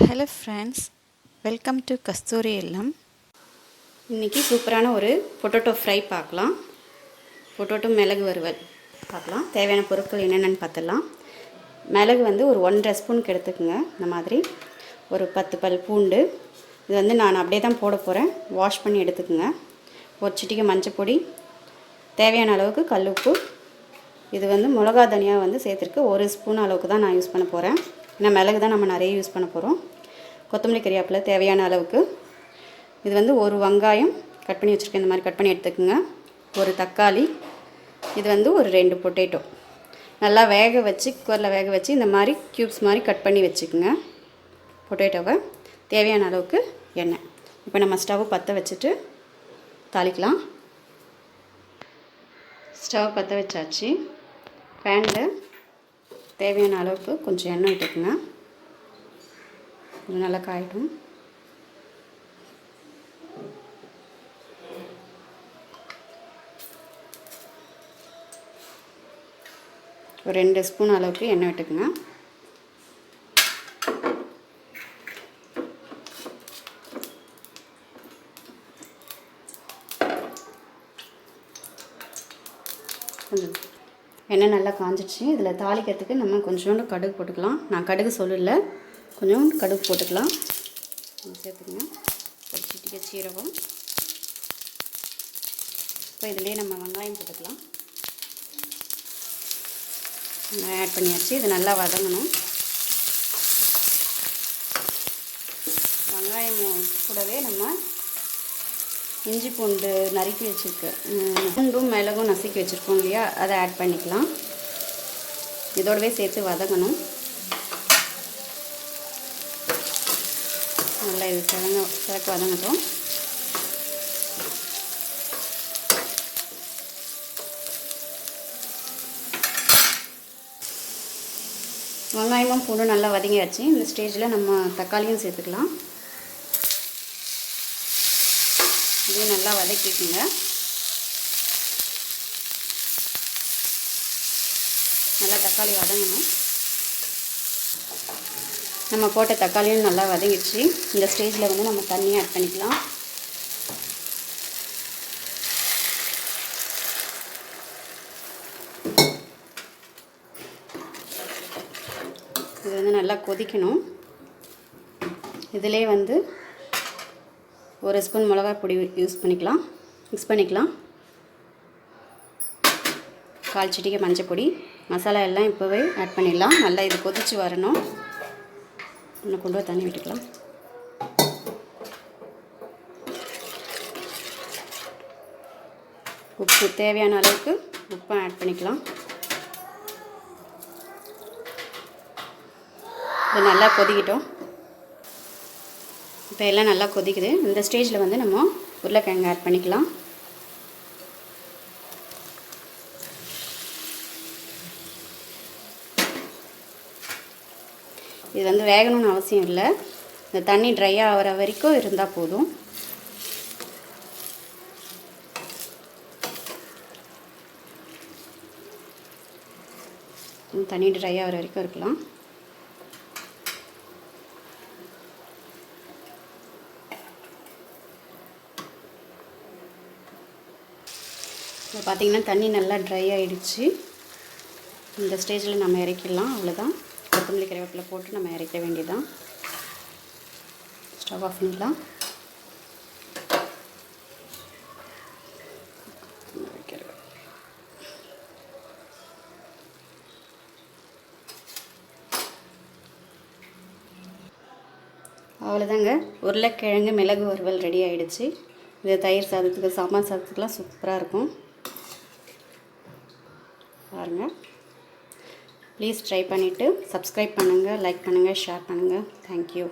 Hello friends, welcome to கஸ்தூரி இல்லம். இன்றைக்கி சூப்பரான ஒரு பொட்டேட்டோ ஃப்ரை பார்க்கலாம். பொட்டேட்டோ மிளகு வறுவல் பார்க்கலாம். தேவையான பொருட்கள் என்னென்னு பார்த்துடலாம். மிளகு வந்து ஒரு 1.5 ஸ்பூனுக்கு எடுத்துக்கோங்க. இந்த மாதிரி ஒரு 10 பல் பூண்டு. இது வந்து நான் அப்படியே தான் போட போகிறேன். வாஷ் பண்ணி எடுத்துக்கோங்க. ஒரு சிட்டிகை மஞ்சள் பொடி, தேவையான அளவுக்கு கல் உப்பு. இது வந்து மிளகா தனியா வந்து சேர்த்துருக்கு. 1 ஸ்பூன் அளவுக்கு தான் நான் யூஸ் பண்ண போகிறேன். ஏன்னா மிளகு தான் நம்ம நிறைய யூஸ் பண்ண போகிறோம். கொத்தமல்லி கறிவேப்பிலை தேவையான அளவுக்கு. இது வந்து ஒரு வெங்காயம் கட் பண்ணி வச்சுருக்கேன். இந்த மாதிரி கட் பண்ணி எடுத்துக்கோங்க. ஒரு தக்காளி. இது வந்து ஒரு 2 பொட்டேட்டோ நல்லா வேக வச்சு குக்கரில் வேக வச்சு இந்த மாதிரி க்யூப்ஸ் மாதிரி கட் பண்ணி வச்சுக்கோங்க பொட்டேட்டோவை. தேவையான அளவுக்கு எண்ணெய். இப்போ நம்ம ஸ்டவ் பற்ற வச்சுட்டு தாளிக்கலாம். ஸ்டவ் பற்ற வச்சாச்சு. பேனில் தேவையான அளவுக்கு கொஞ்சம் எண்ணெய் விட்டுக்குங்க. நல்லா காயட்டும். ஒரு 2 ஸ்பூன் அளவுக்கு எண்ணெய் விட்டுக்குங்க. எண்ணெய் நல்லா காஞ்சிடுச்சு. இதில் தாளிக்கிறதுக்கு நம்ம கொஞ்சோண்டு கடுகு போட்டுக்கலாம். நான் கடுகு சொல்லலை, கொஞ்சோண்டு கடுகு போட்டுக்கலாம். சேர்த்துக்கங்க. ஒரு சிட்டிகை சீரகம். இப்போ இதிலே நம்ம வெங்காயம் போட்டுக்கலாம். ஆட் பண்ணியாச்சு. இது நல்லா வதங்கணும். வெங்காயம் கூடவே நம்ம இஞ்சி பூண்டு நறுக்கி வச்சுருக்கேன். பூண்டும் மிளகும் நசுக்கி வச்சுருக்கோம் இல்லையா, அதை ஆட் பண்ணிக்கலாம். இதோடவே சேர்த்து வதங்கணும். நல்லா இது சிறக்க வதங்கட்டும். வெங்காயமும் பூண்டும் நல்லா வதங்கியாச்சு. இந்த ஸ்டேஜில் நம்ம தக்காளியும் சேர்த்துக்கலாம். இதையும் நல்லா வதக்கிக்குங்க. நல்லா தக்காளி வதங்கணும். நம்ம போட்ட தக்காளியும் நல்லா வதங்கிடுச்சு. இந்த ஸ்டேஜில் வந்து நம்ம தண்ணியை ஆட் பண்ணிக்கலாம். இது வந்து நல்லா கொதிக்கணும். இதிலே வந்து 1 ஸ்பூன் மிளகாய் பொடி மிக்ஸ் பண்ணிக்கலாம். 1/4 சிட்டிகை மஞ்சள் பொடி. மசாலா எல்லாம் இப்போவே ஆட் பண்ணிடலாம். நல்லா இது கொதித்து வரணும். இன்னும் கொண்டு தண்ணி விட்டுக்கலாம். உப்பு தேவையான அளவுக்கு உப்பை ஆட் பண்ணிக்கலாம். இது நல்லா கொதிக்கிட்டோம். இப்போ எல்லாம் நல்லா கொதிக்குது. இந்த ஸ்டேஜில் வந்து நம்ம உருளைக்கிழங்கு ஆட் பண்ணிக்கலாம். இது வந்து வேகணும்னு அவசியம் இல்லை. இந்த தண்ணி ட்ரை ஆகிற வரைக்கும் இருந்தால் போதும். தண்ணி ட்ரை ஆகிற வரைக்கும் இருக்கலாம். இப்போ பார்த்திங்கன்னா தண்ணி நல்லா ட்ரை ஆகிடுச்சு. இந்த ஸ்டேஜில் நம்ம இறக்கிடலாம். அவ்வளோதான். கொத்தமல்லி கறிவேப்பிலை போட்டு நம்ம இறக்க வேண்டியதான். ஸ்டவ் ஆஃப் பண்ணிடலாம். அவ்வளோதாங்க. உருளைக்கிழங்கு மிளகு வறுவல் ரெடி ஆகிடுச்சு. இது தயிர் சாதத்துக்கு, சாம்பார் சாதத்துக்குலாம் சூப்பராக இருக்கும். பாருங்கள். ப்ளீஸ் ட்ரை பண்ணிவிட்டு சப்ஸ்கிரைப் பண்ணுங்கள், லைக் பண்ணுங்கள், ஷேர் பண்ணுங்கள். தேங்க்யூ.